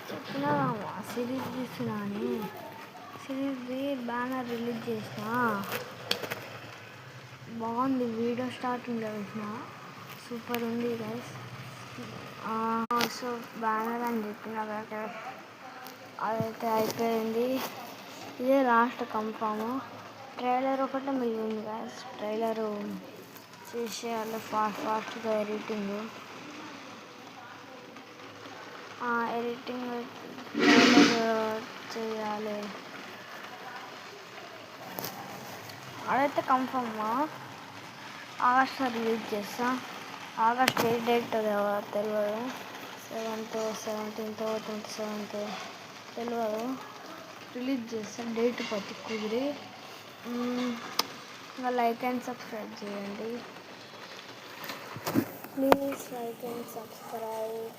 చెప్పినా సిరీస్ తీస్తున్నా అని. సిరీస్ది బ్యానర్ రిలీజ్ చేసిన, బాగుంది. వీడియో స్టార్టింగ్లో చూసిన, సూపర్ ఉంది గైస్. సో బ్యానర్ అని చెప్పిన, అదైతే అయిపోయింది. ఇదే లాస్ట్ కన్ఫామ్. ట్రైలర్ ఒకటే మిగిలింది గైస్. ట్రైలరు చేసేయాలి ఫాస్ట్గా ఎడిటింగ్ చేయాలి. అదైతే కన్ఫామ్. ఆగస్ట్లో రిలీజ్ చేస్తా. ఆగస్ట్ ఏ డేట్ తెలియదు. 7th 17th 27th తెలియదు. రిలీజ్ చేస్తా డేట్ పట్టి కుదిరి. ఇంకా లైక్ అండ్ సబ్స్క్రైబ్ చేయండి ప్లీజ్. Like and subscribe.